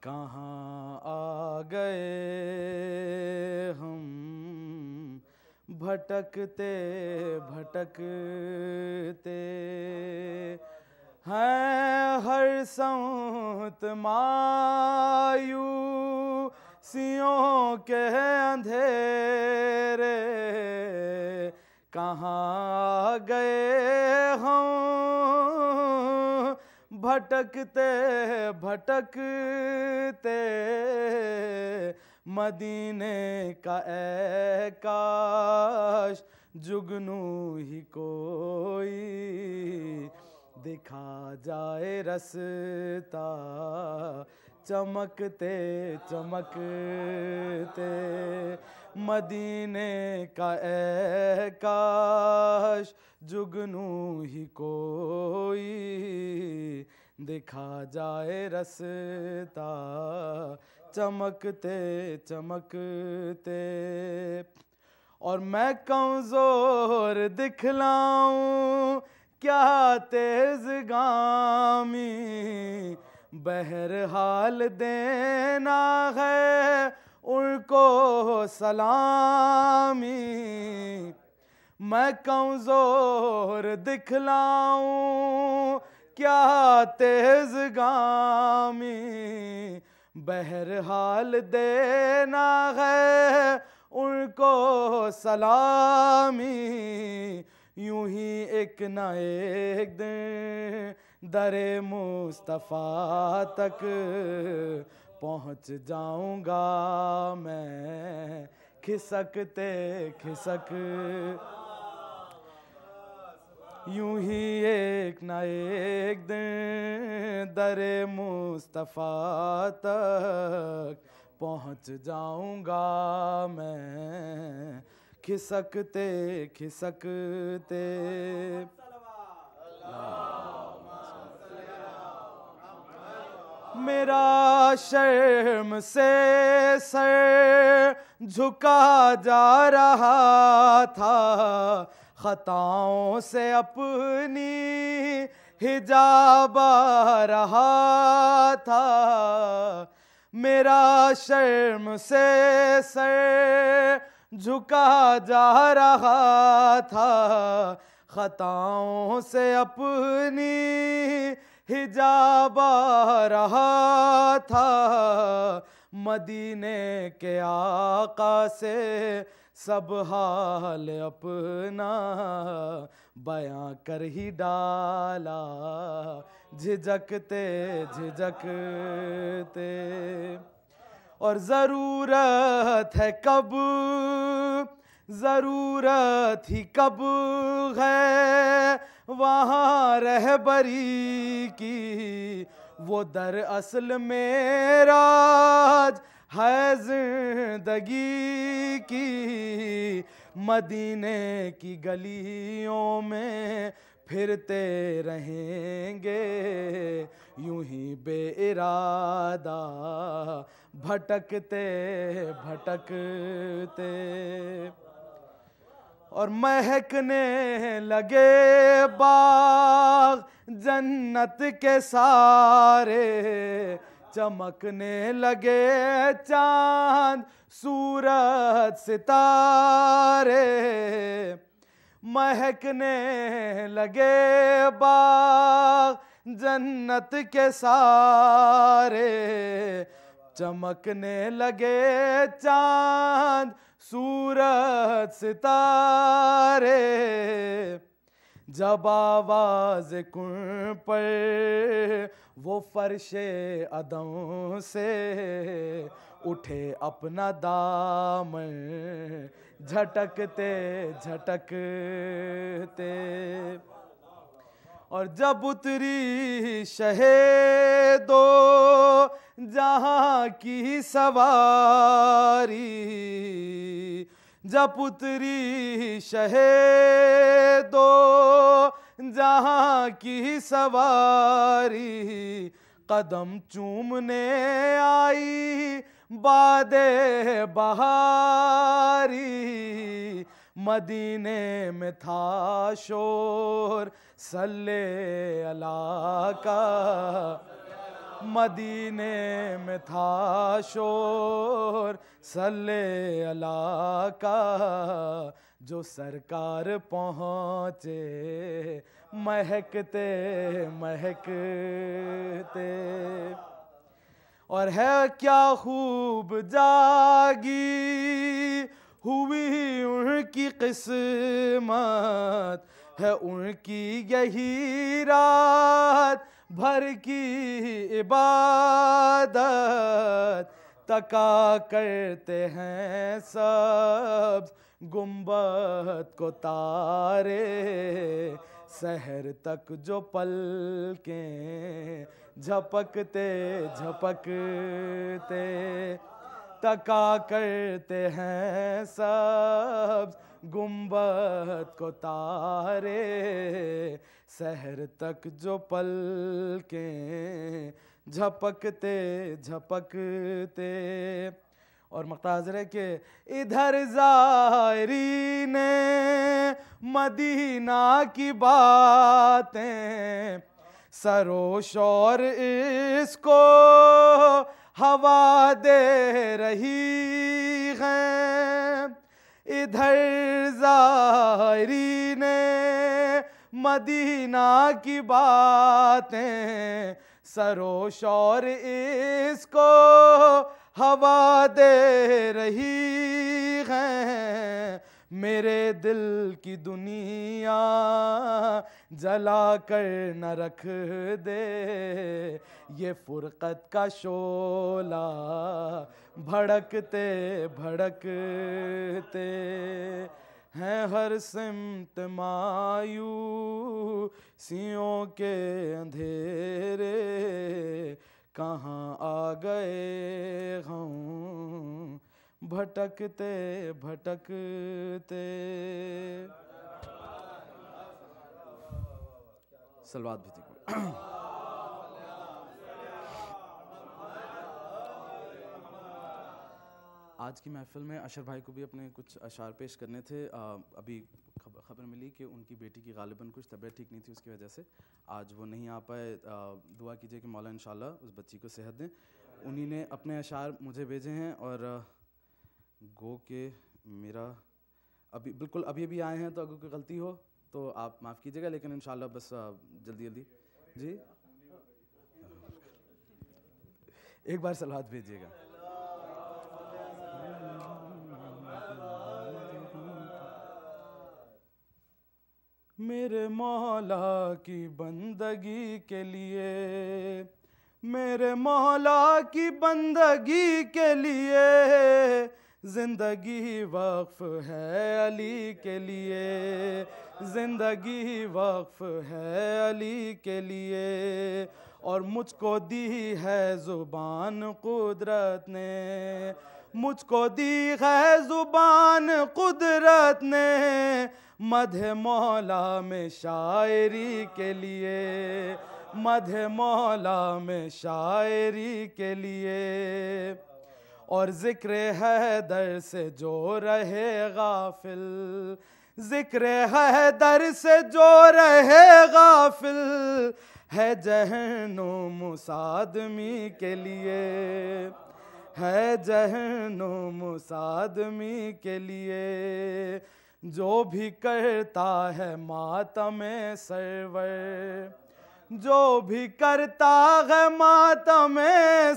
کہاں آ گئے ہم بھٹکتے بھٹکتے ہیں ہر سمت مایوسیوں کے اندھیرے کہاں آ گئے ہم بھٹکتے بھٹکتے مدینے کا اے کاش جگنو ہی کوئی دکھا جائے رستہ چمکتے چمکتے مدینے کا اے کاش جگنو ہی کوئی دکھا جائے رستہ چمکتے چمکتے اور میں کمزور دکھلاؤں کیا تیز گامی بہرحال دینا ہے ان کو سلامی میں کمزور دکھلاؤں کیا تیز گامی بہرحال دینا ہے ان کو سلامی یوں ہی ایک نہ ایک دن در مصطفیٰ تک پہنچ جاؤں گا میں کھسکتے کھسک یوں ہی ایک نہ ایک دن در مصطفیٰ تک پہنچ جاؤں گا میں کھسکتے کھسکتے میرا شرم سے سر جھکا جا رہا تھا خطاؤں سے اپنی حجاب آ رہا تھا میرا شرم سے سر جھکا جا رہا تھا خطاؤں سے اپنی حجاب آ رہا تھا مدینے کے آقا سے سب حال اپنا بیاں کر ہی ڈالا جھجکتے جھجکتے اور ضرورت ہے کب ضرورت ہی کب ہے وہاں رہبری کی وہ در اصل معراج ہے زندگی کی مدینے کی گلیوں میں پھرتے رہیں گے یوں ہی بے ارادہ بھٹکتے بھٹکتے اور مہکنے لگے باغ جنت کے سارے چمکنے لگے چاند سورج ستارے مہکنے لگے باغ جنت کے سارے چمکنے لگے چاند سورج ستارے جب آواز کن پر وہ فرش عدم سے اٹھے اپنا دامن جھٹکتے جھٹکتے اور جب اتری شہ دو جہاں کی سواری جب اتری شہ دو جہاں کی سواری قدم چومنے آئی باد بہاری مدینے میں تھا شور صلی اللہ کا مدینے میں تھا شور صلی اللہ کا، جو سرکار پہنچے مہکتے مہکتے، اور ہے کیا خوب جاگی ہوئی ان کی قسمت، ہے ان کی یہی رات بھر کی عبادت، تکا کرتے ہیں سبز گنبد کو تارے، سحر تک جو پلکیں جھپکتے جھپکتے، تکا کرتے ہیں سبز گنبد کو تارے، سحر تک جو پلکیں جھپکتے جھپکتے۔ اور مقطع حاضر ہے کہ ادھر زائرین مدینہ کی باتیں، سر و شور اس کو ہوا دے رہی ہیں، ادھر زائرین مدینہ کی باتیں، سر و شور اس کو ہوا دے رہی ہیں، میرے دل کی دنیا جلا کر نہ رکھ دے، یہ فرقت کا شعلہ بھڑکتے بھڑکتے ہیں، ہر سمت مایوسیوں کے اندھیرے، کہاں آ گئے ہم بھٹکتے بھٹکتے۔ صلوات بھیجیے۔ آج کی محفل میں اشر بھائی کو بھی اپنے کچھ اشعار پیش کرنے تھے۔ ابھی خبر ملی کہ ان کی بیٹی کی غالباً کچھ طبیعت ٹھیک نہیں تھی، اس کی وجہ سے آج وہ نہیں آ پائے۔ دعا کیجئے کہ مولا انشاءاللہ اس بچی کو صحت دیں۔ انہی نے اپنے اشعار مجھے بھیجے ہیں، اور گو کہ میرا بالکل ابھی آئے ہیں، تو اگر کوئی غلطی ہو تو آپ معاف کیجیے گا، لیکن انشاءاللہ بس جلدی جلدی جی ایک بار صلوات بھیجیے گا۔ میرے مولا کی بندگی کے لیے، میرے مولا کی بندگی کے لیے، زندگی وقف ہے علی کے لیے، زندگی وقف ہے علی کے لیے، اور مجھ کو دی ہے زبان قدرت نے، مجھ کو دی ہے زبان قدرت نے، مدح مولا میں شاعری کے لیے، مدح مولا میں شاعری کے لیے، اور ذکر حیدر سے جو رہے غافل، ذکر حیدر سے جو رہے غافل، ہے جہنم آدمی کے لیے، ہے جہنم آدمی کے لیے، جو بھی کرتا ہے ماتم سرور، جو بھی کرتا ہے ماتم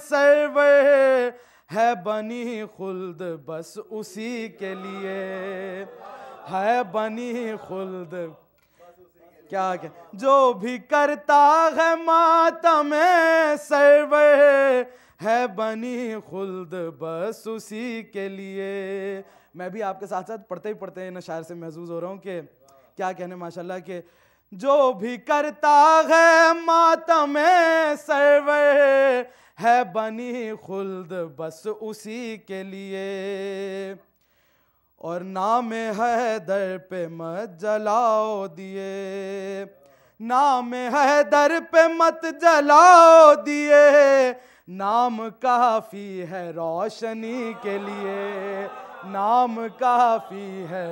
سرور، ہے بنی خلد بس اسی کے لیے، ہے بنی خلد کیا کہ جو بھی کرتا ہے ماتم سرور، ہے بنی خلد بس اسی کے لیے۔ میں بھی آپ کے ساتھ ساتھ پڑھتے ہی پڑھتے ان اشعار سے محظوظ ہو رہا ہوں کہ کیا کہنے ماشاءاللہ، کہ جو بھی کرتا ہے ماتم سرور، ہے بنی خلد بس اسی کے لیے، اور نام حیدر پہ مت جلاؤ دیے، نام حیدر پہ مت جلاؤ دیے، نام کافی ہے روشنی کے لیے، نام کافی ہے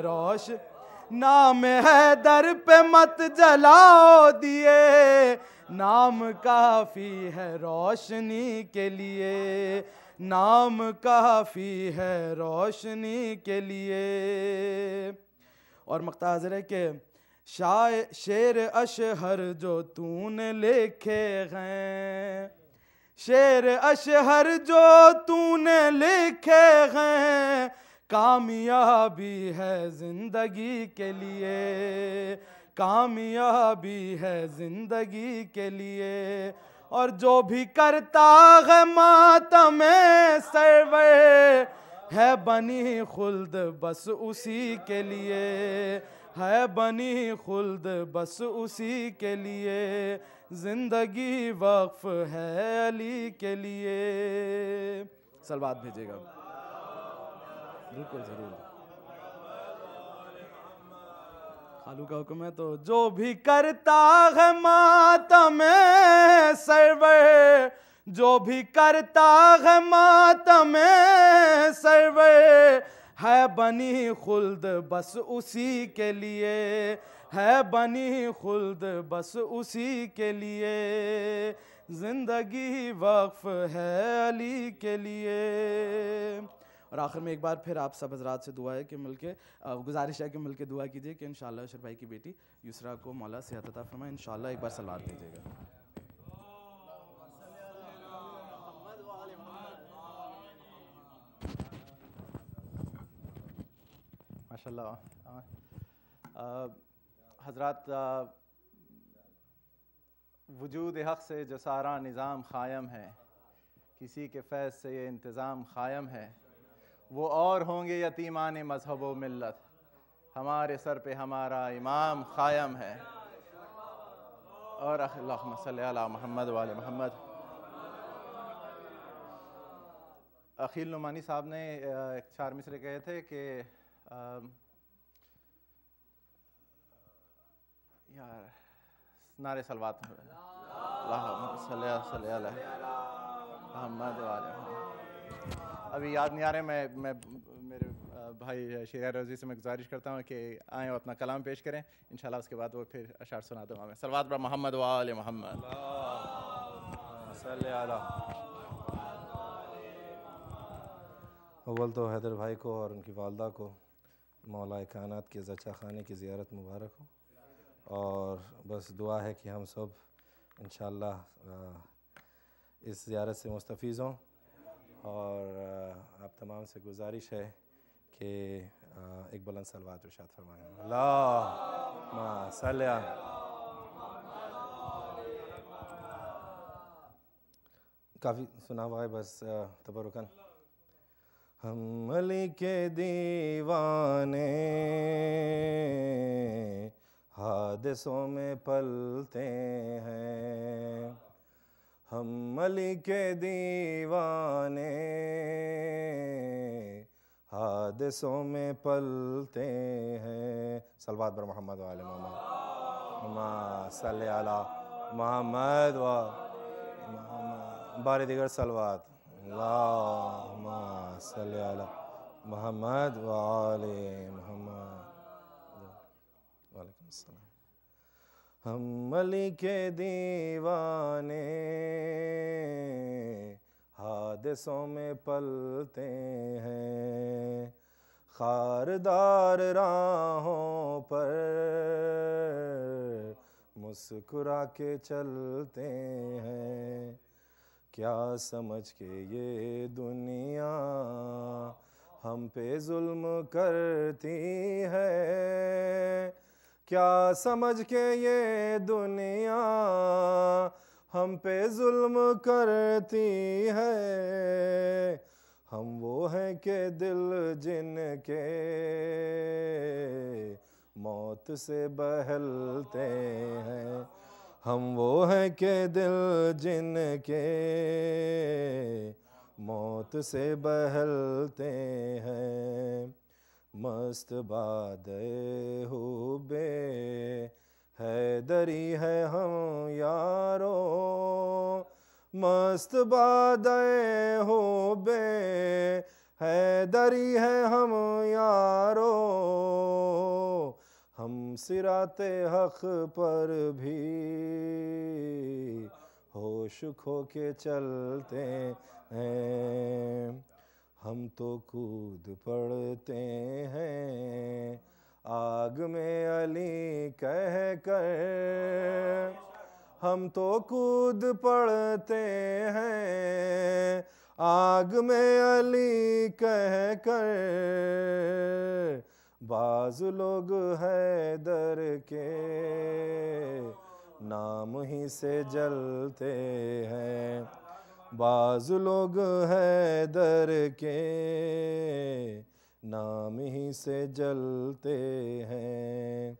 نام حیدر پہ مت جلاؤ دیے، نام کافی ہے روشنی کے لیے، نام کافی ہے روشنی کے لیے۔ اور مقطع حاضر ہے کہ شعر اشہر جو تو نے لکھے ہیں، شعر اشہر جو تو نے لکھے ہیں، کامیابی ہے زندگی کے لیے، کامیابی ہے زندگی کے لیے۔ اور جو بھی کرتا ہے ماتم سرور، ہے بنی خلد بس اسی کے لیے، ہے بنی خلد بس اسی کے لیے، زندگی وقف ہے علی کے لیے۔ صلوات بھیجے گا بالکل ضرور، خالو کا حکم ہے تو۔ جو بھی کرتا ہے ماتم سرور، جو بھی کرتا ہے ماتم سرور، ہے بنی خلد بس اسی کے لیے، ہے بنی خلد بس اسی کے لیے، زندگی وقف ہے علی کے لیے۔ اور آخر میں ایک بار پھر آپ سب حضرات سے دعا ہے کہ مل کے گزارش ہے کہ مل کے دعا کیجئے کہ انشاءاللہ اشرف بھائی کی بیٹی یسریٰ کو مولا صحت عطا فرمائے۔ انشاءاللہ ایک بار صلوات بھیجیے گا۔ ماشاءاللہ حضرات، وجود حق سے جو سارا نظام قائم ہے، کسی کے فیض سے یہ انتظام قائم ہے، وہ اور ہوں گے یتیمان مذہب و ملت، ہمارے سر پہ ہمارا امام قائم ہے۔ اور اللہم صلی علی محمد وآل محمد۔ اخیل نعمانی صاحب نے ایک 4 مصرے کہے تھے کہ یار نعرے صلوات، اللہم صلی علی محمد وآل محمد۔ ابھی یاد نہیں آ رہے، میں میرے بھائی شیرہ روزی سے میں گزارش کرتا ہوں کہ آئیں اور اپنا کلام پیش کریں، انشاءاللہ اس کے بعد وہ پھر اشعار سنا دوں گا میں۔ صلوات بر محمد وآل محمد۔ صلی علی۔ اول تو حیدر بھائی کو اور ان کی والدہ کو مولا کائنات کے زچہ خانے کی زیارت مبارک ہو، اور بس دعا ہے کہ ہم سب انشاءاللہ اس زیارت سے مستفیض ہوں۔ اور آپ تمام سے گزارش ہے کہ ایک بلند صلوات ارشاد فرمائیں۔ اللہم صلی علی۔ کافی سنا ہوا ہے، بس تبرکاً۔ ہم علی کے دیوانے حادثوں میں پلتے ہیں، ہم علی کے دیوانے حادثوں میں پلتے ہیں۔ صلوات بر محمد وآل محمد۔ اللہم صلی علی محمد و بار دیگر صلوات۔ اللہم صلی علی محمد وآل محمد۔ وعلیکم السلام۔ ہم علی کے دیوانے حادثوں میں پلتے ہیں، خاردار راہوں پر مسکرا کے چلتے ہیں، کیا سمجھ کے یہ دنیا ہم پہ ظلم کرتی ہے، کیا سمجھ کے یہ دنیا ہم پہ ظلم کرتی ہے، ہم وہ ہیں کہ دل جن کے موت سے بہلتے ہیں، ہم وہ ہیں کہ دل جن کے موت سے بہلتے ہیں، مست بادئ حب حیدری ہے ہم یارو، مست بادئ حب حیدری ہے ہم یارو، ہم صراط حق پر بھی ہوش کھو کے چلتے ہیں، ہم تو کود پڑتے ہیں آگ میں علی کہہ کر، ہم تو کود پڑتے ہیں آگ میں علی کہہ کر، بعض لوگ حیدر کے نام ہی سے جلتے ہیں، بعض لوگ حیدر کے نام ہی سے جلتے ہیں،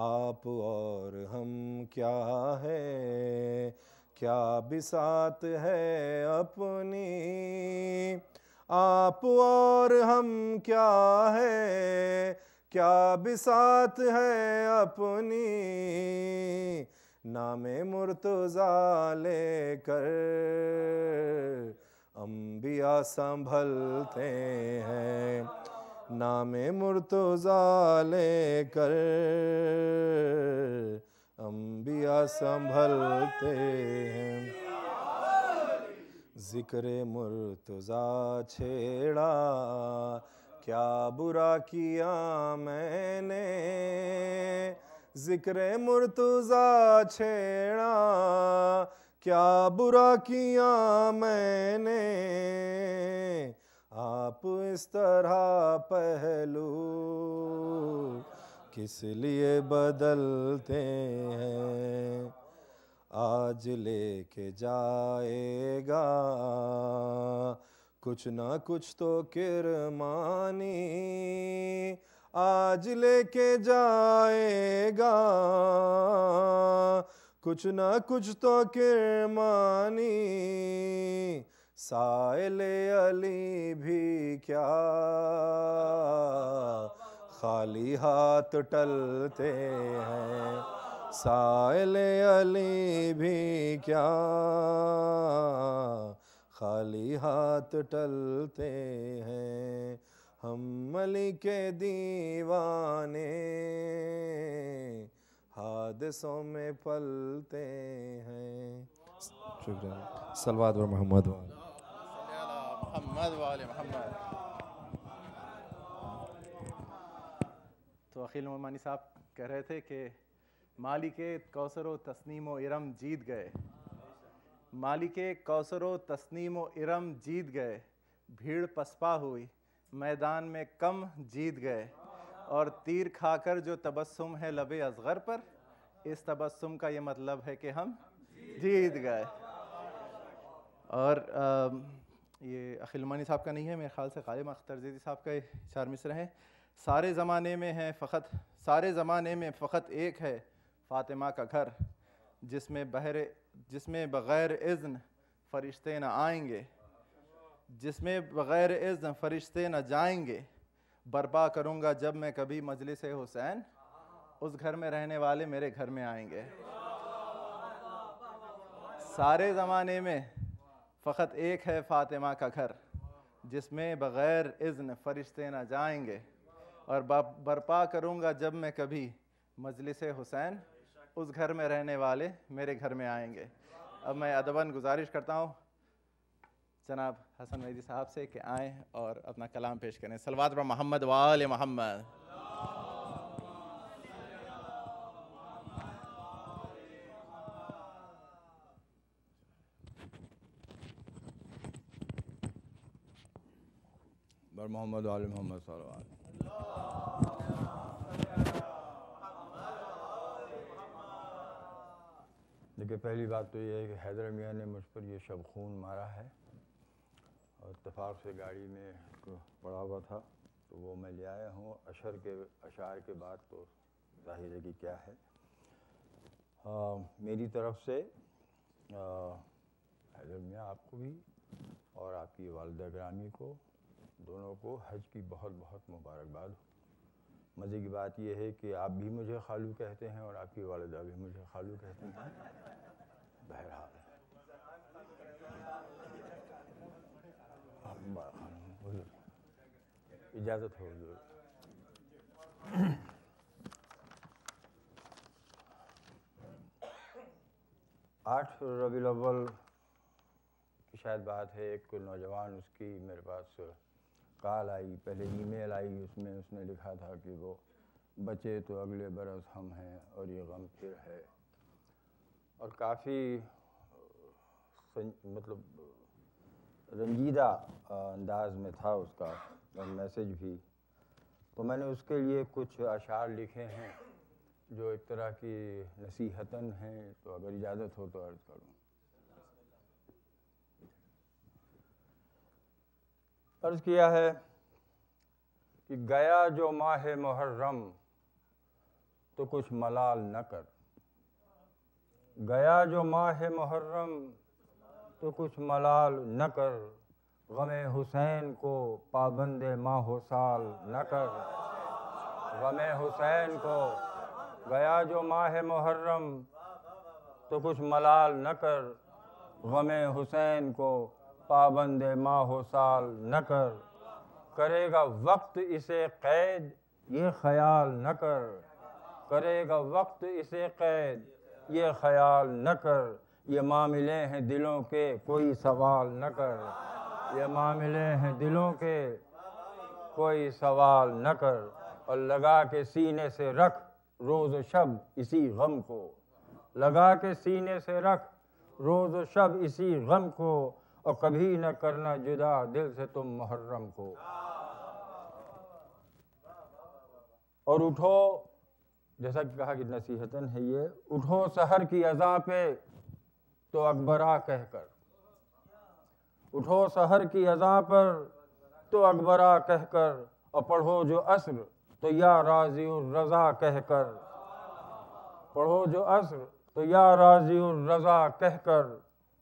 آپ اور ہم کیا ہے کیا بساط ہے اپنی، آپ اور ہم کیا ہے کیا بساط ہے اپنی، نام مرتضیٰ لے کر انبیاء سنبھلتے ہیں، نام مرتضیٰ لے کر انبیاء سنبھلتے ہیں، ذکر مرتضیٰ چھیڑا کیا برا کیا میں نے، ذکر مرتضیٰ چھیڑا کیا برا کیا میں نے، آپ اس طرح پہلو کس لیے بدلتے ہیں، آج لے کے جائے گا کچھ نہ کچھ تو کرمانی، آج لے کے جائے گا کچھ نہ کچھ تو کرمانی، سائل علی بھی کیا خالی ہاتھ ٹلتے ہیں، سائل علی بھی کیا خالی ہاتھ ٹلتے ہیں، ہم علی کے دیوانے حادثوں میں پلتے ہیں۔ شکریہ، صلوات و محمد محمد وآل محمد۔ تو عقیل نعمانی صاحب کہہ رہے تھے کہ مالک کوثر و تسنیم و ارم جیت گئے، مالک کوثر و تسنیم و ارم جیت گئے، بھیڑ پسپا ہوئی میدان میں کم جیت گئے، اور تیر کھا کر جو تبسم ہے لب اصغر پر، اس تبسم کا یہ مطلب ہے کہ ہم جیت گئے۔ اور یہ عقیل نعمانی صاحب کا نہیں ہے، میرے خیال سے غالب اختر زیدی صاحب کا چار مصرے ہیں، سارے زمانے میں فقط ایک ہے فاطمہ کا گھر، جس میں بغیر اذن فرشتے نہ آئیں گے، جس میں بغیر اذن فرشتے نہ جائیں گے، برپا کروں گا جب میں کبھی مجلس حسین، اس گھر میں رہنے والے میرے گھر میں آئیں گے۔ سارے زمانے میں فقط ایک ہے فاطمہ کا گھر، جس میں بغیر اذن فرشتے نہ جائیں گے، اور برپا کروں گا جب میں کبھی مجلس حسین، اس گھر میں رہنے والے میرے گھر میں آئیں گے۔ اب میں ادباً گزارش کرتا ہوں جناب حسن مہدی صاحب سے کہ آئیں اور اپنا کلام پیش کریں۔ صلوات پر محمد وآل محمد۔ بر محمد وآل محمد صلی اللہ علیہ وسلم۔ دیکھیے، پہلی بات تو یہ ہے کہ حیدر میاں نے مجھ پر یہ شب خون مارا ہے، اور اتفاق سے گاڑی میں پڑا ہوا تھا تو وہ میں لے آیا ہوں۔ اشعار کے بعد تو ظاہر ہے کہ کیا ہے، میری طرف سے حیدر میاں آپ کو بھی اور آپ کی والدہ گرامی کو دونوں کو حج کی بہت بہت مبارکباد ہو۔ مزے کی بات یہ ہے کہ آپ بھی مجھے خالو کہتے ہیں اور آپ کی والدہ بھی مجھے خالو کہتے ہیں۔ بہرحال اجازت ہو حضور۔ 8 ربیع الاول کی شاید بات ہے، ایک نوجوان اس کی میرے پاس کال آئی، پہلے ای میل آئی، اس میں اس نے لکھا تھا کہ وہ بچے تو اگلے برس ہم ہیں اور یہ غم پھر ہے، اور کافی مطلب رنجیدہ انداز میں تھا اس کا اور میسج بھی. تو میں نے اس کے لیے کچھ اشعار لکھے ہیں جو ایک طرح کی نصیحتاً ہیں، تو اگر اجازت ہو تو عرض کروں. عرض کیا ہے کہ گیا جو ماہ محرم تو کچھ ملال نہ کر، گیا جو ماہ محرم تو کچھ ملال نہ کر، غم حسین کو پابند ماہ و سال نہ کر، غم حسین کو گیا جو ماہ محرم تو کچھ ملال نہ کر، غم حسین کو پابند ماہ و سال نہ کر، کرے گا وقت اسے قید یہ خیال نہ کر، کرے گا وقت اسے قید یہ خیال نہ کر، یہ معاملے ہیں دلوں کے کوئی سوال نہ کر، یہ معاملے ہیں دلوں کے کوئی سوال نہ کر، اور لگا کے سینے سے رکھ روز و شب اسی غم کو، لگا کے سینے سے رکھ روز و شب اسی غم کو، اور کبھی نہ کرنا جدا دل سے تم محرم کو. اور اٹھو، جیسا کہ کہا کہ نصیحتاً ہے یہ، اٹھو سحر کی اذاں پہ تو اکبرا کہہ کر، اٹھو سحر کی اذاں پر تو اکبرا کہہ کر، اور پڑھو جو عصر تو یا راضی الرضا کہہ کر، پڑھو جو عصر تو یا راضی الرضا کہہ کر،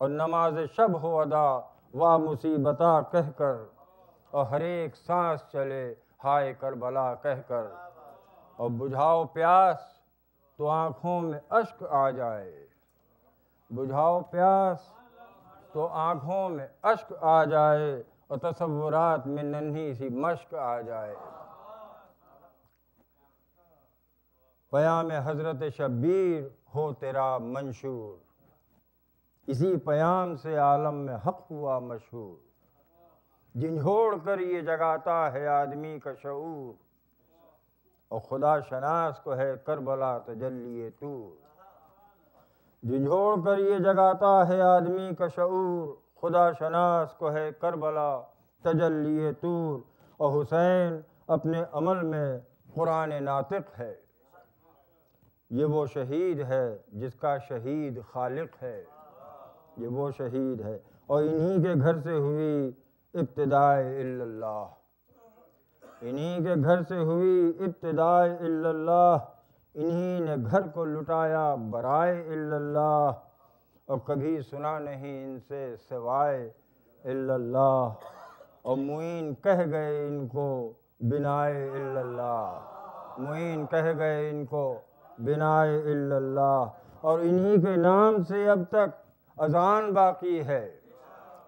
اور نماز شب ہو ادا وا مصیبتا کہہ کر، اور ہر ایک سانس چلے ہائے کربلا کہہ کر، اور بجھاؤ پیاس تو آنکھوں میں اشک آ جائے، بجھاؤ پیاس تو آنکھوں میں اشک آ جائے، اور تصورات میں ننھی سی مشق آ جائے. پیام حضرت شبیر ہو تیرا منشور، اسی پیام سے عالم میں حق ہوا مشہور، جھنجھوڑ کر یہ جگاتا ہے آدمی کا شعور، اور خدا شناس کو ہے کربلا تجلی طور، جھنجھوڑ کر یہ جگاتا ہے آدمی کا شعور، خدا شناس کو ہے کربلا تجلی طور، اور حسین اپنے عمل میں قرآن ناطق ہے، یہ وہ شہید ہے جس کا شہید خالق ہے، یہ وہ شہید ہے، اور انہی کے گھر سے ہوئی ابتدائے الا اللہ، انہی کے گھر سے ہوئی ابتدائے الا اللہ، انہی نے گھر کو لٹایا برائے الا اللہ، اور کبھی سنا نہیں ان سے سوائے الا اللہ، اور معین کہہ گئے ان کو بنائے الا اللہ، معین کہہ گئے ان کو بنائے الا اللہ، اور انہی کے نام سے اب تک اذان باقی ہے،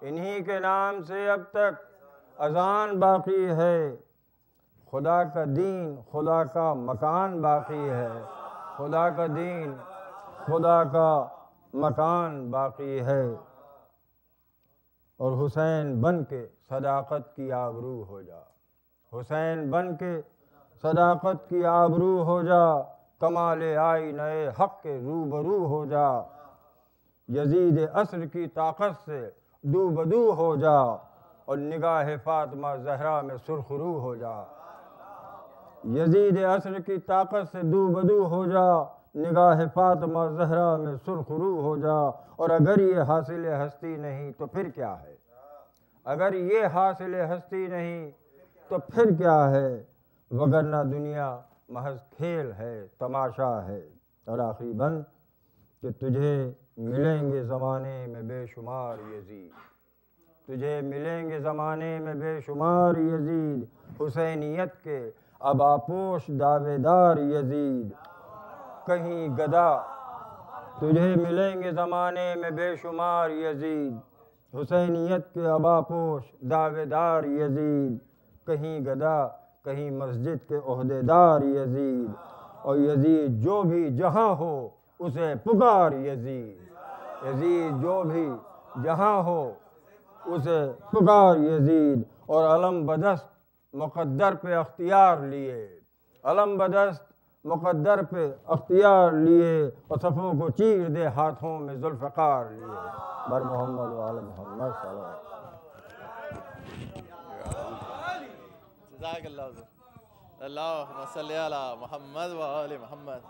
انہی کے نام سے اب تک اذان باقی ہے، خدا کا دین خدا کا مکان باقی ہے، خدا کا دین خدا کا مکان باقی ہے، اور حسین بن کے صداقت کی آبرو ہو جا، حسین بن کے صداقت کی آبرو ہو جا، کمال آئینہ حق کے روبرو ہو جا، یزید عصر کی طاقت سے دو بدو ہو جا، اور نگاہ فاطمہ زہرا میں سرخرو ہو جا، یزید عصر کی طاقت سے دو بدو ہو جا، نگاہ فاطمہ زہرا میں سرخرو ہو جا، اور اگر یہ حاصل ہستی نہیں تو پھر کیا ہے، اگر یہ حاصل ہستی نہیں تو پھر کیا ہے، وگرنہ دنیا محض کھیل ہے تماشا ہے. اور آخری بند کہ تجھے ملیں گے زمانے میں بے شمار یزید، تجھے ملیں گے زمانے میں بے شمار یزید، حسینیت کے اباپوش دعوے دار یزید، کہیں گدا تجھے ملیں گے زمانے میں بے شمار یزید، حسینیت کے اباپوش دعوے دار یزید، کہیں گدا کہیں مسجد کے عہدیدار یزید، اور یزید جو بھی جہاں ہو اسے پکار یزید، یزید جو بھی جہاں ہو اسے پکار یزید، اور علم بدست مقدر پہ اختیار لیے، علم بدست مقدر پہ اختیار لیے، اور صفوں کو چیر دے ہاتھوں میں ذوالفقار لیے۔ بر محمد و آل محمد صلی اللہ علیہ وسلم۔ جزاک اللہ حضور۔ اللہم صلی علی محمد و آل محمد۔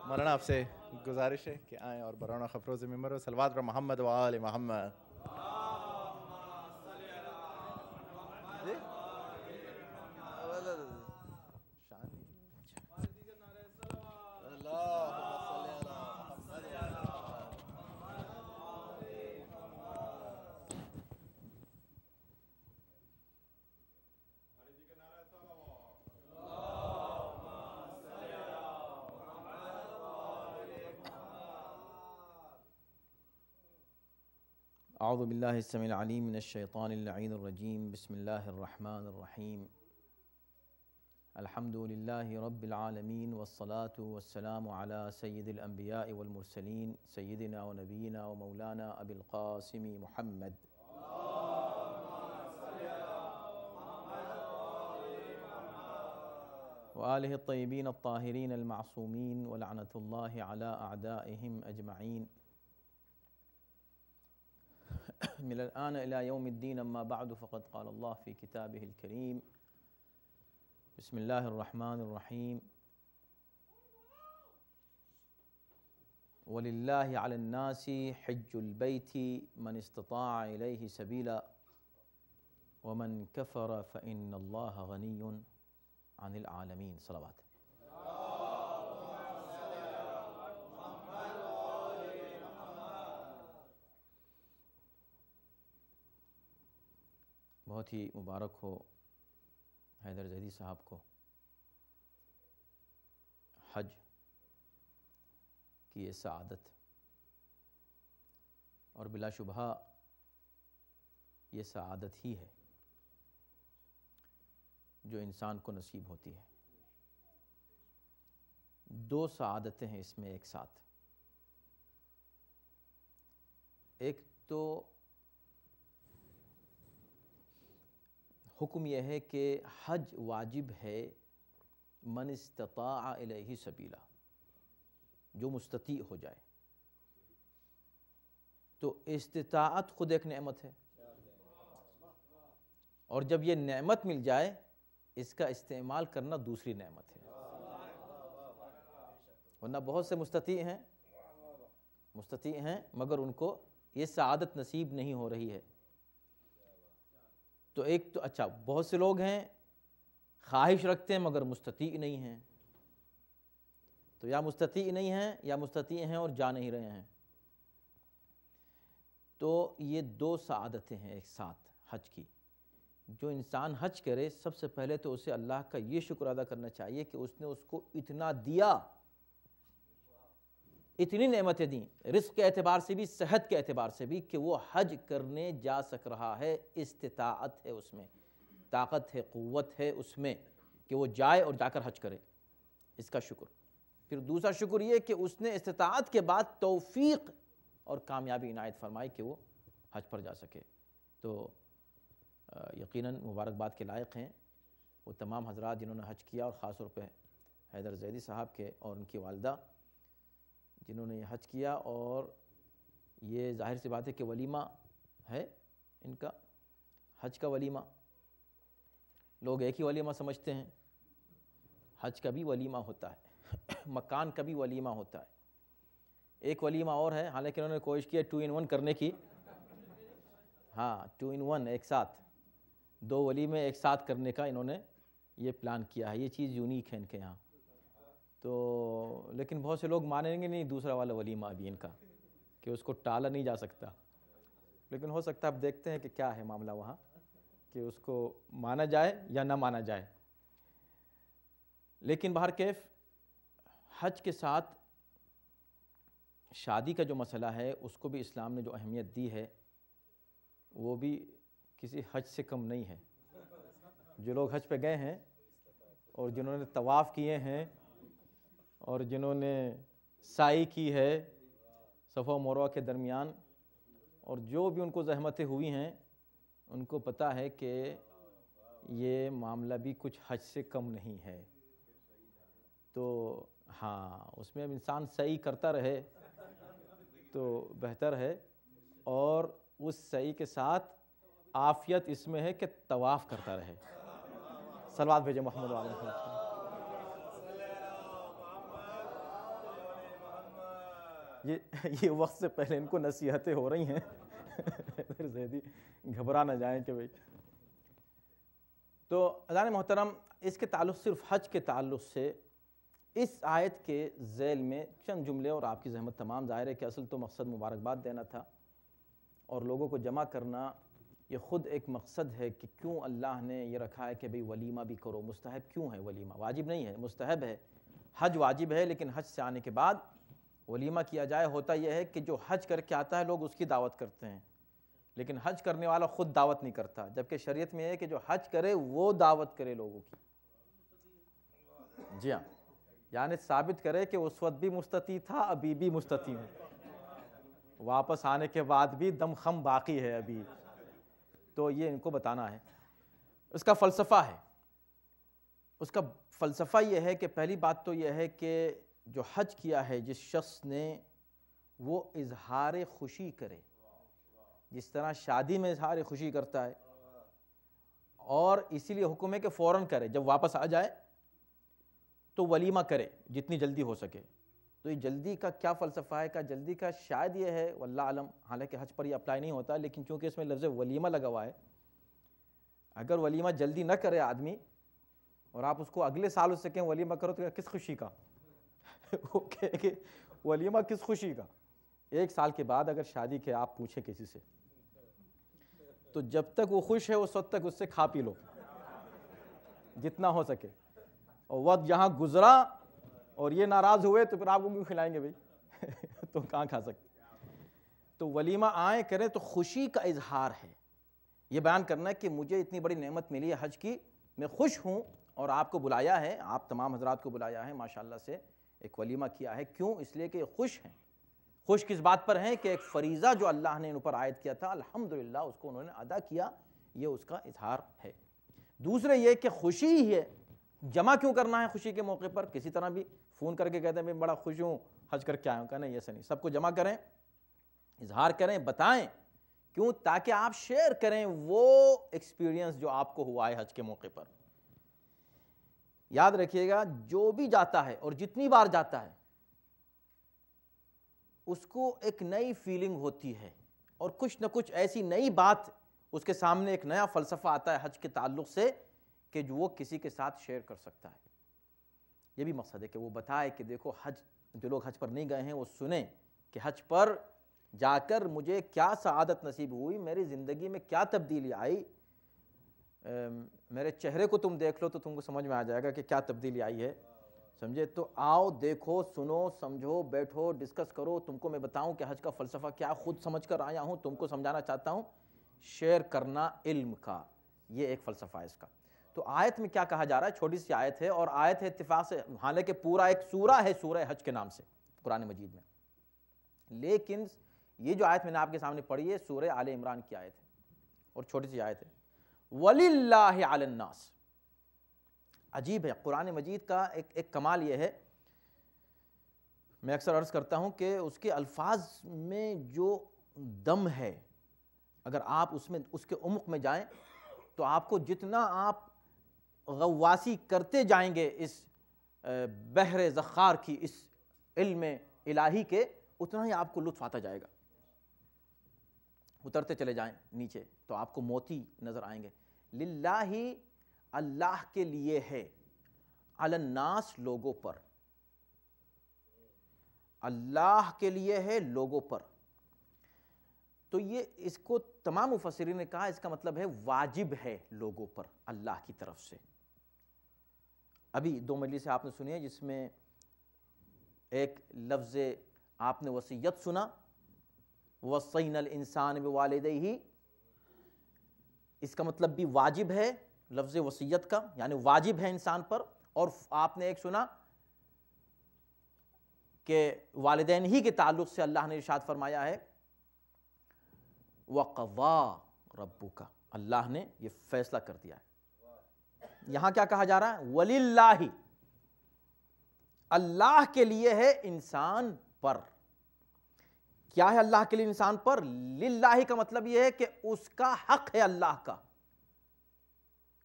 مولانا آپ سے گزارش ہے کہ آئیں اور برون خفروز ممبر و صلوات پر محمد و آل محمد۔ جی اعوذ باللہ السمیع العلیم من الشیطان اللعین الرجیم، بسم اللہ الرحمن الرحیم، الحمد للہ رب العالمین، والصلاة والسلام علی سید الانبیاء والمرسلین، سیدنا و نبینا و مولانا ابی القاسم محمد۔ وآلہ الطیبین الطاہرین المعصومین، ولعنۃ اللہ علی اعدائہم اجمعین، من الآن إلى يوم الدين، أما بعد فقد قال الله في كتابه الكريم، بسم الله الرحمن الرحيم، ولله على الناس حج البيت من استطاع إليه سبيلا ومن كفر فإن الله غني عن العالمين۔ صلوات۔ بہت ہی مبارک ہو حیدر زیدی صاحب کو حج کی یہ سعادت، اور بلا شبہ یہ سعادت ہی ہے جو انسان کو نصیب ہوتی ہے۔ دو سعادتیں ہیں اس میں ایک ساتھ، ایک تو حکم یہ ہے کہ حج واجب ہے من استطاع الیہ سبیلا، جو مستطیع ہو جائے۔ تو استطاعت خود ایک نعمت ہے، اور جب یہ نعمت مل جائے اس کا استعمال کرنا دوسری نعمت ہے۔ ورنہ بہت سے مستطیع ہیں مگر ان کو یہ سعادت نصیب نہیں ہو رہی ہے۔ تو ایک تو اچھا، بہت سے لوگ ہیں خواہش رکھتے ہیں مگر مستطیع نہیں ہیں، تو یا مستطیع نہیں ہیں یا مستطیع ہیں اور جا نہیں رہے ہیں۔ تو یہ دو سعادتیں ہیں ایک ساتھ حج کی۔ جو انسان حج کرے سب سے پہلے تو اسے اللہ کا یہ شکر ادا کرنا چاہیے کہ اس نے اس کو اتنا دیا، اتنی نعمتیں دیں، رزق کے اعتبار سے بھی، صحت کے اعتبار سے بھی، کہ وہ حج کرنے جا سک رہا ہے، استطاعت ہے اس میں، طاقت ہے، قوت ہے اس میں کہ وہ جائے اور جا کر حج کرے، اس کا شکر۔ پھر دوسرا شکر یہ کہ اس نے استطاعت کے بعد توفیق اور کامیابی عنایت فرمائی کہ وہ حج پر جا سکے۔ تو یقیناً مبارکباد کے لائق ہیں وہ تمام حضرات جنہوں نے حج کیا، اور خاص طور پہ حیدر زیدی صاحب کے اور ان کی والدہ جنہوں نے یہ حج کیا۔ اور یہ ظاہر سی بات ہے کہ ولیمہ ہے ان کا، حج کا ولیمہ۔ لوگ ایک ہی ولیمہ سمجھتے ہیں، حج کا بھی ولیمہ ہوتا ہے، مکان کا بھی ولیمہ ہوتا ہے۔ ایک ولیمہ اور ہے، حالانکہ انہوں نے کوشش کی ہے 2 in 1 کرنے کی، ہاں 2 in 1 ایک ساتھ، 2 ولیمے ایک ساتھ کرنے کا انہوں نے یہ پلان کیا ہے۔ یہ چیز یونیک ہے ان کے یہاں۔ تو لیکن بہت سے لوگ مانیں گے نہیں دوسرا والا ولیمہ ابھی ان کا، کہ اس کو ٹالا نہیں جا سکتا، لیکن ہو سکتا ہے اب دیکھتے ہیں کہ کیا ہے معاملہ وہاں، کہ اس کو مانا جائے یا نہ مانا جائے۔ لیکن بہرکیف حج کے ساتھ شادی کا جو مسئلہ ہے اس کو بھی اسلام نے جو اہمیت دی ہے وہ بھی کسی حج سے کم نہیں ہے۔ جو لوگ حج پہ گئے ہیں اور جنہوں نے طواف کیے ہیں اور جنہوں نے سعی کی ہے، صفا و مروہ کے درمیان، اور جو بھی ان کو زحمتیں ہوئی ہیں ان کو پتہ ہے کہ یہ معاملہ بھی کچھ حج سے کم نہیں ہے۔ تو ہاں اس میں اب انسان سعی کرتا رہے تو بہتر ہے، اور اس سعی کے ساتھ عافیت اس میں ہے کہ طواف کرتا رہے۔ صلوات بھیجیں محمد و آل محمد۔ یہ وقت سے پہلے ان کو نصیحتیں ہو رہی ہیں پھر زیدی گھبرا نہ جائیں کہ بھئی۔ تو عزیزان محترم، اس کے تعلق صرف حج کے تعلق سے اس آیت کے ذیل میں چند جملے، اور آپ کی زحمت تمام، ظاہر ہے کہ اصل تو مقصد مبارکباد دینا تھا اور لوگوں کو جمع کرنا، یہ خود ایک مقصد ہے کہ کیوں اللہ نے یہ رکھا ہے کہ بھئی ولیمہ بھی کرو۔ مستحب کیوں ہے ولیمہ؟ واجب نہیں ہے، مستحب ہے۔ حج واجب ہے لیکن حج سے آنے کے بعد ولیمہ کیا جائے۔ ہوتا یہ ہے کہ جو حج کر کے آتا ہے لوگ اس کی دعوت کرتے ہیں، لیکن حج کرنے والا خود دعوت نہیں کرتا، جبکہ شریعت میں ہے کہ جو حج کرے وہ دعوت کرے لوگوں کی۔ جی ہاں، یعنی ثابت کرے کہ اس وقت بھی مستطیع تھا، ابھی بھی مستطیع ہوں، واپس آنے کے بعد بھی دم خم باقی ہے ابھی۔ تو یہ ان کو بتانا ہے۔ اس کا فلسفہ ہے، اس کا فلسفہ یہ ہے کہ پہلی بات تو یہ ہے کہ جو حج کیا ہے جس شخص نے، وہ اظہار خوشی کرے، جس طرح شادی میں اظہار خوشی کرتا ہے، اور اسی لیے حکم ہے کہ فوراً کرے، جب واپس آ جائے تو ولیمہ کرے جتنی جلدی ہو سکے۔ تو یہ جلدی کا کیا فلسفہ ہے؟ کہ جلدی کا شاید یہ ہے، واللہ علم، حالانکہ حج پر یہ اپلائی نہیں ہوتا، لیکن چونکہ اس میں لفظ ولیمہ لگا ہوا ہے، اگر ولیمہ جلدی نہ کرے آدمی اور آپ اس کو اگلے سال اس سے کہیں ولیمہ کرو تو کس خوشی کا؟ وہ کہے کہ ولیمہ کس خوشی کا؟ ایک سال کے بعد اگر شادی کے آپ پوچھیں کسی سے تو جب تک وہ خوش ہے اس وقت تک اس سے کھا پی لو جتنا ہو سکے، اور وقت جہاں گزرا اور یہ ناراض ہوئے تو پھر آپ کو کیوں کھلائیں گے بھائی؟ تو کہاں کھا سکتے؟ تو ولیمہ آئیں کریں تو خوشی کا اظہار ہے، یہ بیان کرنا ہے کہ مجھے اتنی بڑی نعمت ملی ہے حج کی، میں خوش ہوں، اور آپ کو بلایا ہے، آپ تمام حضرات کو بلایا ہے، ماشاءاللہ سے ایک ولیمہ کیا ہے۔ کیوں؟ اس لیے کہ خوش ہیں۔ خوش کس بات پر ہیں؟ کہ ایک فریضہ جو اللہ نے ان پر عائد کیا تھا، الحمدللہ اس کو انہوں نے ادا کیا، یہ اس کا اظہار ہے۔ دوسرے یہ کہ خوشی ہی ہے، جمع کیوں کرنا ہے خوشی کے موقع پر؟ کسی طرح بھی فون کر کے کہتے ہیں میں بڑا خوش ہوں حج کر کے آیا ہوں، کہنا نہیں، ایسا نہیں، سب کو جمع کریں، اظہار کریں، بتائیں۔ کیوں؟ تاکہ آپ شیئر کریں وہ ایکسپیرینس جو آپ کو ہوا ہے حج کے موقع پر۔ یاد رکھیے گا، جو بھی جاتا ہے اور جتنی بار جاتا ہے اس کو ایک نئی فیلنگ ہوتی ہے، اور کچھ نہ کچھ ایسی نئی بات اس کے سامنے، ایک نیا فلسفہ آتا ہے حج کے تعلق سے کہ جو وہ کسی کے ساتھ شیئر کر سکتا ہے۔ یہ بھی مقصد ہے کہ وہ بتائے کہ دیکھو حج، جو لوگ حج پر نہیں گئے ہیں وہ سنیں کہ حج پر جا کر مجھے کیا سعادت نصیب ہوئی، میری زندگی میں کیا تبدیلی آئی۔ میرے چہرے کو تم دیکھ لو تو تم کو سمجھ میں آ جائے گا کہ کیا تبدیلی آئی ہے، سمجھے؟ تو آؤ، دیکھو، سنو، سمجھو، بیٹھو، ڈسکس کرو، تم کو میں بتاؤں کہ حج کا فلسفہ کیا، خود سمجھ کر آیا ہوں، تم کو سمجھانا چاہتا ہوں۔ شیئر کرنا علم کا، یہ ایک فلسفہ ہے اس کا۔ تو آیت میں کیا کہا جا رہا ہے؟ چھوٹی سی آیت ہے، اور آیت ہے اتفاق سے، حالانکہ پورا ایک سورہ ہے سورہ حج کے نام سے قرآن مجید میں، لیکن یہ جو آیت میں نے آپ کے سامنے پڑھی ہے سورہ آل عمران کی آیت ہے، اور چھوٹی سی آیت ہے، وَلِلَّهِ عَلَى النَّاسِ۔ عجیب ہے قرآن مجید کا ایک کمال یہ ہے، میں اکثر عرض کرتا ہوں کہ اس کے الفاظ میں جو دم ہے، اگر آپ اس کے عمق میں جائیں تو آپ کو جتنا آپ غواصی کرتے جائیں گے اس بحر زخار کی، اس علم الہی کے، اتنا ہی آپ کو لطف آتا جائے گا۔ اترتے چلے جائیں نیچے تو آپ کو موتی نظر آئیں گے۔ للہ، اللہ کے لیے ہے، علی الناس، لوگوں پر، اللہ کے لیے ہے لوگوں پر۔ تو یہ اس کو تمام مفسرین نے کہا اس کا مطلب ہے واجب ہے لوگوں پر اللہ کی طرف سے۔ ابھی 2 مجلس آپ نے سنی ہے جس میں ایک لفظ آپ نے وصیت سنا، وصینا الانسان بوالدیہ، اس کا مطلب بھی واجب ہے لفظ وصیت کا، یعنی واجب ہے انسان پر۔ اور آپ نے ایک سنا کہ والدین ہی کے تعلق سے اللہ نے ارشاد فرمایا ہے وَقَضَىٰ رَبُّكَ، اللہ نے یہ فیصلہ کر دیا ہے۔ یہاں کیا کہا جا رہا ہے؟ وَلِلَّهِ، اللہ کے لیے ہے انسان پر۔ کیا ہے اللہ کے لیے انسان پر؟ للہ کا مطلب یہ ہے کہ اس کا حق ہے اللہ کا۔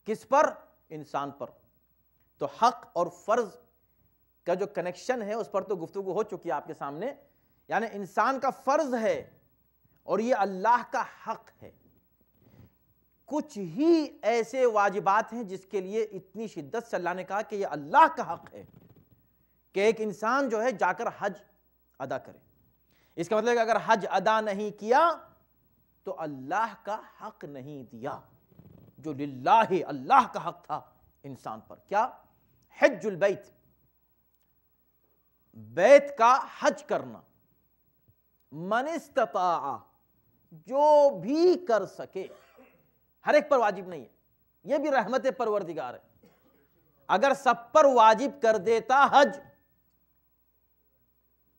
کس پر؟ انسان پر۔ تو حق اور فرض کا جو کنیکشن ہے اس پر تو گفتگو ہو چکی ہے آپ کے سامنے، یعنی انسان کا فرض ہے اور یہ اللہ کا حق ہے۔ کچھ ہی ایسے واجبات ہیں جس کے لیے اتنی شدت سے اللہ نے کہا کہ یہ اللہ کا حق ہے کہ ایک انسان جو ہے جا کر حج ادا کرے۔ اس کا مطلب ہے کہ اگر حج ادا نہیں کیا تو اللہ کا حق نہیں دیا، جو للہ اللہ کا حق تھا انسان پر۔ کیا؟ حج البیت، بیت کا حج کرنا۔ من استطاع، جو بھی کر سکے، ہر ایک پر واجب نہیں ہے، یہ بھی رحمت پروردگار ہے۔ اگر سب پر واجب کر دیتا حج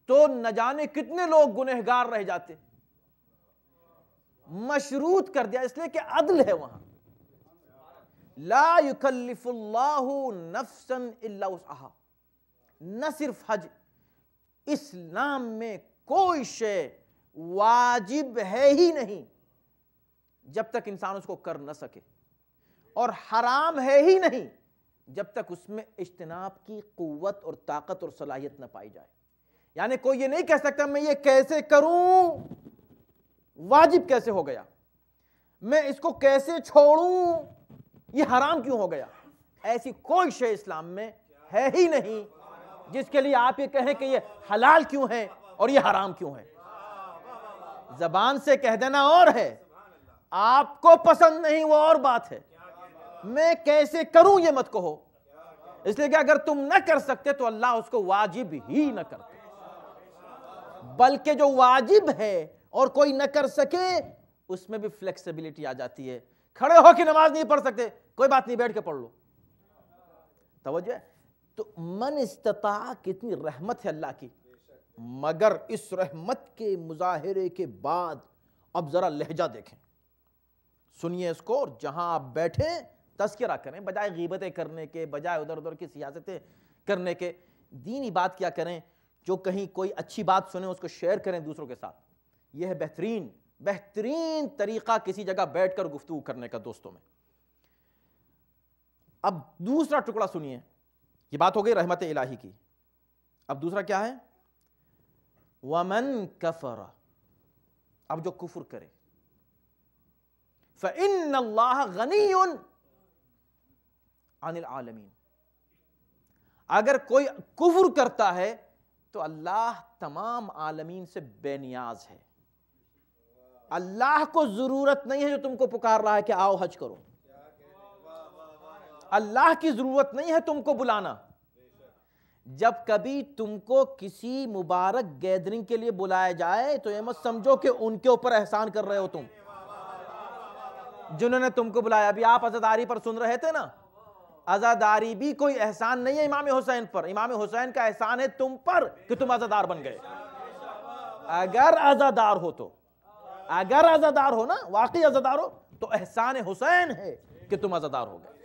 تو نہ جانے کتنے لوگ گنہگار رہ جاتے۔ مشروط کر دیا اس لیے کہ عدل ہے وہاں۔ لا یکلف اللہ نفسا الا وسعہا۔ نہ صرف حج، اسلام میں کوئی شے واجب ہے ہی نہیں جب تک انسان اس کو کر نہ سکے، اور حرام ہے ہی نہیں جب تک اس میں اجتناب کی قوت اور طاقت اور صلاحیت نہ پائی جائے۔ یعنی کوئی یہ نہیں کہہ سکتا میں یہ کیسے کروں، واجب کیسے ہو گیا، میں اس کو کیسے چھوڑوں، یہ حرام کیوں ہو گیا۔ ایسی کوئی شے اسلام میں ہے ہی نہیں جس کے لیے آپ یہ کہیں کہ یہ حلال کیوں ہے اور یہ حرام کیوں ہے۔ زبان سے کہہ دینا اور ہے، آپ کو پسند نہیں وہ اور بات ہے، میں کیسے کروں یہ مت کہو، اس لیے کہ اگر تم نہ کر سکتے تو اللہ اس کو واجب ہی نہ کرتے، بلکہ جو واجب ہے اور کوئی نہ کر سکے اس میں بھی فلیکسیبلٹی آ جاتی ہے۔ کھڑے ہو کے نماز نہیں پڑھ سکتے، کوئی بات نہیں، بیٹھ کے پڑھ لو۔ توجہ ہے؟ تو من استطاع، کتنی رحمت ہے اللہ کی، مگر اس رحمت کے مظاہرے کے بعد اب ذرا لہجہ دیکھیں، سنیے اس کو، اور جہاں آپ بیٹھیں تذکرہ کریں، بجائے غیبتیں کرنے کے، بجائے ادھر ادھر کی سیاستیں کرنے کے، دینی بات کیا کریں، جو کہیں کوئی اچھی بات سنیں اس کو شیئر کریں دوسروں کے ساتھ۔ یہ ہے بہترین طریقہ کسی جگہ بیٹھ کر گفتگو کرنے کا دوستوں میں۔ اب دوسرا ٹکڑا سنیے، یہ بات ہو گئی رحمت الہی کی، اب دوسرا کیا ہے؟ وَمَن كَفَرَ، اب جو کفر کرے، فَإِنَّ اللَّهَ غَنِيٌّ عَنِ الْعَالَمِينَ، اگر کوئی کفر کرتا ہے تو اللہ تمام عالمین سے بے نیاز ہے۔ اللہ کو ضرورت نہیں ہے جو تم کو پکار رہا ہے کہ آؤ حج کرو، اللہ کی ضرورت نہیں ہے تم کو بلانا۔ جب کبھی تم کو کسی مبارک گیدرنگ کے لیے بلایا جائے تو یہ مت سمجھو کہ ان کے اوپر احسان کر رہے ہو تم، جنہوں نے تم کو بلایا۔ ابھی آپ عزاداری پر سن رہے تھے نا، عزاداری بھی کوئی احسان نہیں ہے امام حسین پر، امام حسین کا احسان ہے تم پر کہ تم عزادار بن گئے۔ اگر عزادار ہو تو، اگر عزادار ہو نا، واقعی عزادار ہو تو احسان حسین ہے کہ تم عزادار ہو گئے۔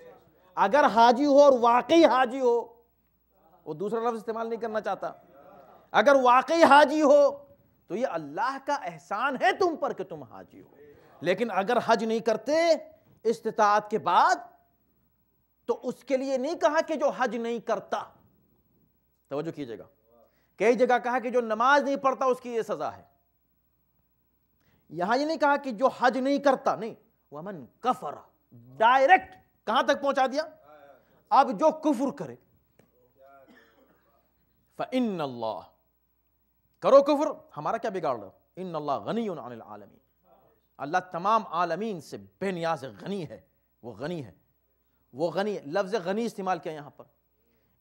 اگر حاجی ہو اور واقعی حاجی ہو، وہ دوسرا لفظ استعمال نہیں کرنا چاہتا، اگر واقعی حاجی ہو تو یہ اللہ کا احسان ہے تم پر کہ تم حاجی ہو۔ لیکن اگر حج نہیں کرتے استطاعت کے بعد تو اس کے لیے نہیں کہا کہ جو حج نہیں کرتا، توجہ کیجئے گا، کئی جگہ کہا کہ جو نماز نہیں پڑھتا اس کی یہ سزا ہے، یہاں یہ نہیں کہا کہ جو حج نہیں کرتا، نہیں، وَمَن كَفَرَ، ڈائریکٹ کہاں تک پہنچا دیا؟ اب جو کفر کرے، فَإِنَّ اللَّهَ، کرو کفر، ہمارا کیا بگاڑ رہا؟ إِنَّ اللَّهَ غَنِيٌّ عَنِ الْعَالَمِينَ، اللہ تمام عالمین سے بے نیاز غنی ہے، وہ غنی ہے، وہ غنی ہے۔ لفظ غنی استعمال کیا یہاں پر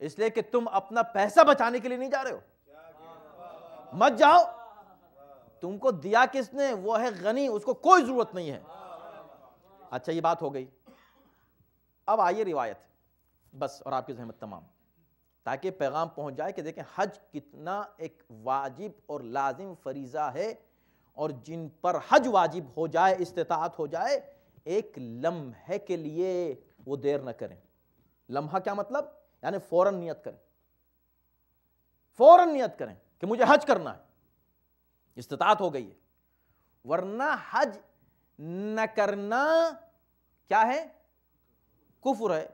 اس لیے کہ تم اپنا پیسہ بچانے کے لیے نہیں جا رہے ہو، مت جاؤ، تم کو دیا کس نے؟ وہ ہے غنی، اس کو کوئی ضرورت نہیں ہے۔ اچھا، یہ بات ہو گئی، اب آئیے روایت، بس، اور آپ کی زحمت تمام۔ تاکہ پیغام پہنچ جائے کہ دیکھیں حج کتنا ایک واجب اور لازم فریضہ ہے، اور جن پر حج واجب ہو جائے، استطاعت ہو جائے، ایک لمحے کے لیے وہ دیر نہ کریں۔ لمحہ کیا مطلب؟ یعنی فوراً نیت کریں، فوراً نیت کریں کہ مجھے حج کرنا ہے، استطاعت ہو گئی ہے۔ ورنہ حج نہ کرنا کیا ہے؟ کفر ہے۔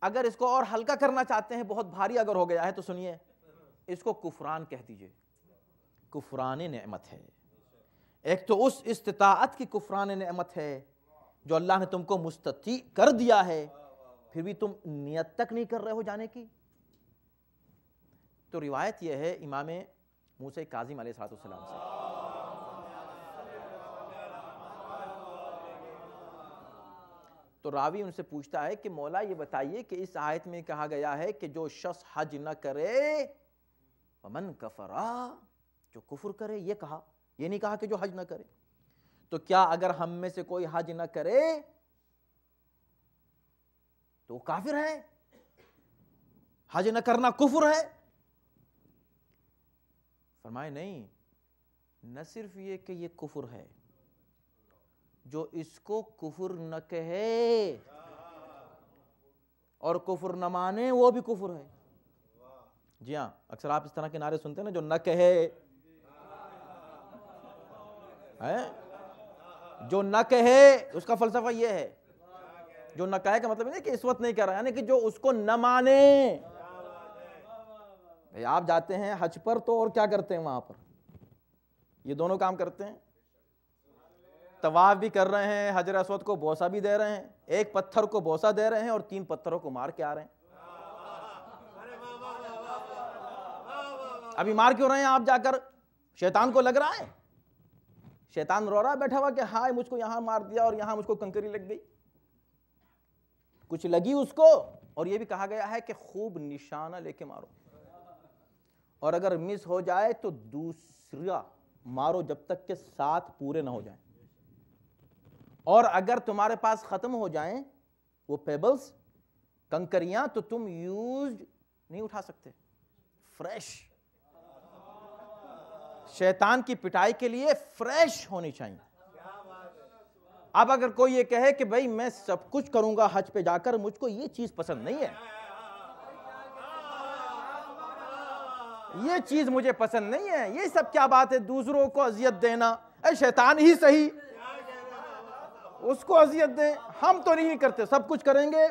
اگر اس کو اور ہلکا کرنا چاہتے ہیں، بہت بھاری اگر ہو گیا ہے تو سنیے، اس کو کفران کہہ دیجئے، کفران نعمت ہے۔ ایک تو اس استطاعت کی کفران نعمت ہے جو اللہ نے تم کو مستطیع کر دیا ہے، پھر بھی تم نیت تک نہیں کر رہے ہو جانے کی۔ تو روایت یہ ہے امام موسیٰ کاظم علیہ السلام سے، تو راوی ان سے پوچھتا ہے کہ مولا یہ بتائیے کہ اس آیت میں کہا گیا ہے کہ جو شخص حج نہ کرے ومن کفرا، جو کفر کرے، یہ کہا، یہ نہیں کہا کہ جو حج نہ کرے۔ تو کیا اگر ہم میں سے کوئی حج نہ کرے تو وہ کافر ہے؟ حج نہ کرنا کفر ہے؟ فرمائے نہیں، نہ صرف یہ کہ یہ کفر ہے، جو اس کو کفر نہ کہے اور کفر نہ مانے وہ بھی کفر ہے۔ جی ہاں، اکثر آپ اس طرح کے نعرے سنتے ہیں نا، جو نہ کہے، جو نہ کہے اس کا فلسفہ یہ ہے، جو نہ کہے کا مطلب نہیں کہ اس وقت نہیں کہہ رہا، یعنی کہ جو اس کو نہ مانے۔ بھئی آپ جاتے ہیں حج پر تو اور کیا کرتے ہیں وہاں پر؟ یہ دونوں کام کرتے ہیں، طواف بھی کر رہے ہیں، حجر اسود کو بوسہ بھی دے رہے ہیں، ایک پتھر کو بوسہ دے رہے ہیں اور 3 پتھروں کو مار کے آ رہے ہیں۔ ابھی مار کیوں رہے ہیں آپ جا کر؟ شیطان کو لگ رہا ہے، شیطان رو رہا ہے بیٹھا ہوا کہ ہائے مجھ کو یہاں مار دیا اور یہاں مجھ کو کنکری لگ گئی، کچھ لگی اس کو۔ اور یہ بھی کہا گیا ہے کہ خوب نشانہ لے کے مارو، اور اگر مس ہو جائے تو دوسرا مارو جب تک کہ 7 پورے نہ ہو جائیں، اور اگر تمہارے پاس ختم ہو جائیں وہ پیبلز، کنکریاں، تو تم یوزڈ نہیں اٹھا سکتے، فریش۔ شیطان کی پٹائی کے لیے فریش ہونی چاہیے۔ اب اگر کوئی یہ کہے کہ بھئی میں سب کچھ کروں گا حج پہ جا کر، مجھ کو یہ چیز پسند نہیں ہے، یہ چیز مجھے پسند نہیں ہے، یہ سب کیا بات ہے دوسروں کو اذیت دینا، اے شیطان ہی صحیح اس کو اذیت دیں، ہم تو نہیں کرتے، سب کچھ کریں گے،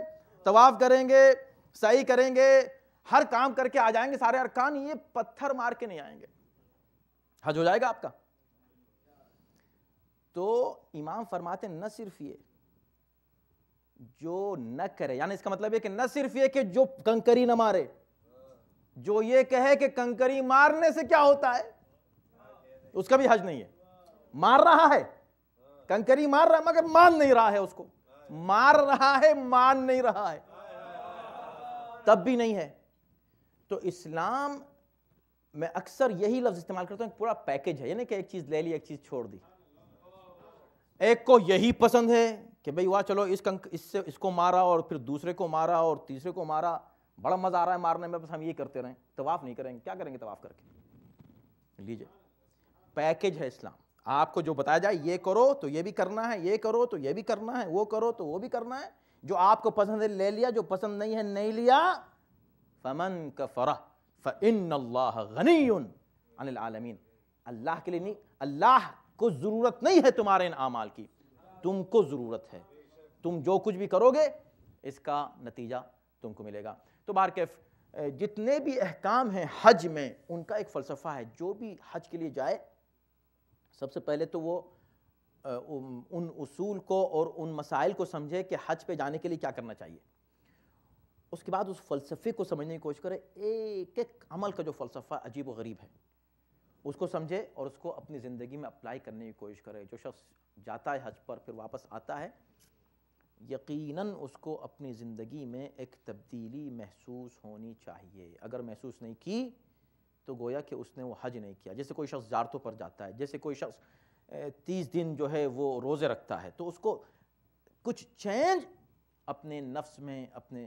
طواف کریں گے، سعی کریں گے، ہر کام کر کے آ جائیں گے سارے ارکان، یہ پتھر مار کے نہیں آئیں گے، حج ہو جائے گا آپ کا؟ تو امام فرماتے ہیں نہ صرف یہ، جو نہ کرے، یعنی اس کا مطلب ہے کہ نہ صرف یہ کہ جو کنکری نہ مارے، جو یہ کہے کہ کنکری مارنے سے کیا ہوتا ہے، اس کا بھی حج نہیں ہے۔ مار رہا ہے، کنکری مار رہا ہے مگر مان نہیں رہا ہے، اس کو مار رہا ہے مان نہیں رہا ہے، تب بھی نہیں ہے۔ تو اسلام میں اکثر یہی لفظ استعمال کرتا ہوں، پورا پیکج ہے، یعنی کہ ایک چیز لے لی ایک چیز چھوڑ دی۔ ایک کو یہی پسند ہے کہ بھئی واہ چلو اس کو مارا اور پھر دوسرے کو مارا اور تیسرے کو مارا، بڑا مزہ آ رہا ہے مارنے میں، بس ہم یہ کرتے رہیں، طواف نہیں کریں گے، کیا کریں گے طواف کر کے؟ لیجئے پیکج ہے اسلام، آپ کو جو بتایا جائے یہ کرو تو یہ بھی کرنا ہے، یہ کرو تو یہ بھی کرنا ہے، وہ کرو تو وہ بھی کرنا ہے، جو آپ کو پسند ہے لے لیا، جو پسند نہیں ہے نہیں لیا۔ فمن کفر فإن اللہ غنی عن العالمین، اللہ کے لیے نہیں، اللہ کو ضرورت نہیں ہے تمہارے ان اعمال کی، تم کو ضرورت ہے، تم جو کچھ بھی کرو گے اس کا نتیجہ تم کو ملے گا۔ تو بہرکیف جتنے بھی احکام ہیں حج میں ان کا ایک فلسفہ ہے، جو بھی حج کے لیے جائے سب سے پہلے تو وہ ان اصول کو اور ان مسائل کو سمجھے کہ حج پہ جانے کے لیے کیا کرنا چاہیے، اس کے بعد اس فلسفے کو سمجھنے کی کوشش کرے، ایک ایک عمل کا جو فلسفہ عجیب و غریب ہے اس کو سمجھے اور اس کو اپنی زندگی میں اپلائی کرنے کی کوشش کرے۔ جو شخص جاتا ہے حج پر پھر واپس آتا ہے، یقیناً اس کو اپنی زندگی میں ایک تبدیلی محسوس ہونی چاہیے، اگر محسوس نہیں کی تو گویا کہ اس نے وہ حج نہیں کیا۔ جیسے کوئی شخص زیارتوں پر جاتا ہے، جیسے کوئی شخص 30 دن جو ہے وہ روزے رکھتا ہے، تو اس کو کچھ چینج اپنے نفس میں، اپنے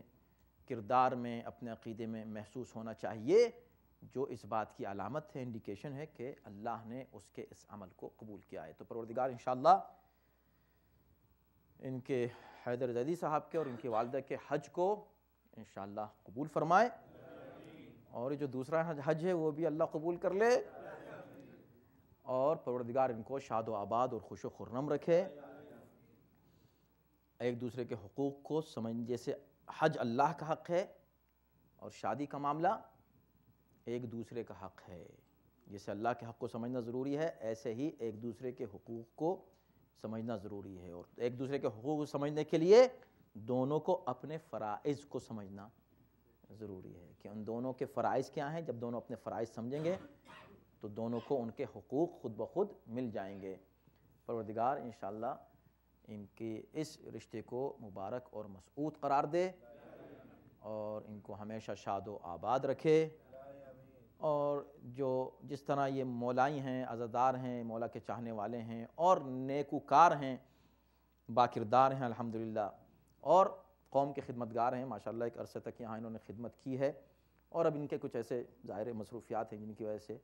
کردار میں اپنے عقیدے میں محسوس ہونا چاہیے، جو اس بات کی علامت ہے، انڈیکیشن ہے کہ اللہ نے اس کے اس عمل کو قبول کیا ہے۔ تو پروردگار انشاءاللہ ان کے حیدر زیدی صاحب کے اور ان کی والدہ کے حج کو انشاءاللہ قبول فرمائے، اور جو دوسرا حج ہے وہ بھی اللہ قبول کر لے، اور پروردگار ان کو شاد و آباد اور خوش و خرم رکھے۔ ایک دوسرے کے حقوق کو سمجھ، جیسے حج اللہ کا حق ہے اور شادی کا معاملہ ایک دوسرے کا حق ہے، جیسے اللہ کے حق کو سمجھنا ضروری ہے، ایسے ہی ایک دوسرے کے حقوق کو سمجھنا ضروری ہے۔ اور ایک دوسرے کے حقوق کو سمجھنے کے لیے دونوں کو اپنے فرائض کو سمجھنا ضروری ہے کہ ان دونوں کے فرائض کیا ہیں۔ جب دونوں اپنے فرائض سمجھیں گے تو دونوں کو ان کے حقوق خود بخود مل جائیں گے۔ پروردگار انشاءاللہ ان کے اس رشتے کو مبارک اور مسعود قرار دے، اور ان کو ہمیشہ شاد و آباد رکھے، اور جو جس طرح یہ مولائی ہیں، عزادار ہیں، مولا کے چاہنے والے ہیں اور نیکوکار ہیں، باکردار ہیں الحمدللہ، اور قوم کے خدمتگار ہیں ماشاءاللہ، ایک عرصے تک یہاں انہوں نے خدمت کی ہے، اور اب ان کے کچھ ایسے ظاہر مصروفیات ہیں جن کی وجہ سے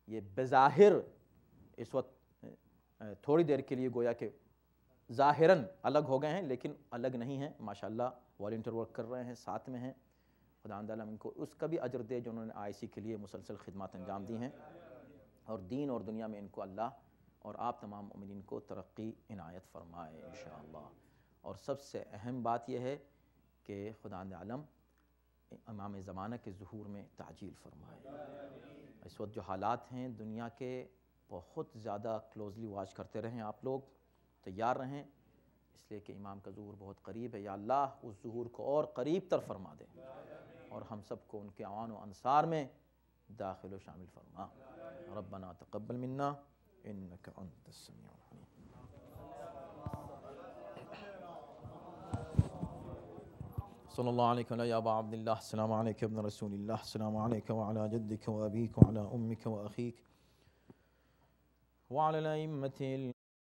یہ بظاہر اس وقت تھوڑی دیر کے لیے گویا کہ ظاہراً الگ ہو گئے ہیں، لیکن الگ نہیں ہیں، ماشاءاللہ والنٹیئر ورک کر رہے ہیں، ساتھ میں ہیں۔ خداوند عالم ان کو اس کا بھی اجر دے جو انہوں نے IC کے لیے مسلسل خدمات انجام دی ہیں، اور دین اور دنیا میں ان کو اللہ اور آپ تمام مومنین کو ترقی عنایت فرمائے انشاءاللہ۔ اور سب سے اہم بات یہ ہے کہ خداوند عالم امام زمانہ کے ظہور میں تعجیل فرمائے۔ اس وقت جو حالات ہیں دنیا کے، بہت زیادہ کلوزلی واچ کرتے رہیں آپ لوگ، تیار رہیں، اس لیے کہ امام کا ظہور بہت قریب ہے۔ یا اللہ اس ظہور کو اور قریب تر فرما دے، اور ہم سب کو ان کے اعوان و انصار میں داخل و شامل فرما۔ ربنا تقبل منا انک انت السمیع العلیم۔ صلی اللہ علیہ یا ابا عبداللہ، السلام علیکم ابن رسول اللہ، السلام علیکم وعلی جدک و ابیک وعلی امک و اخیک وعلی الائمة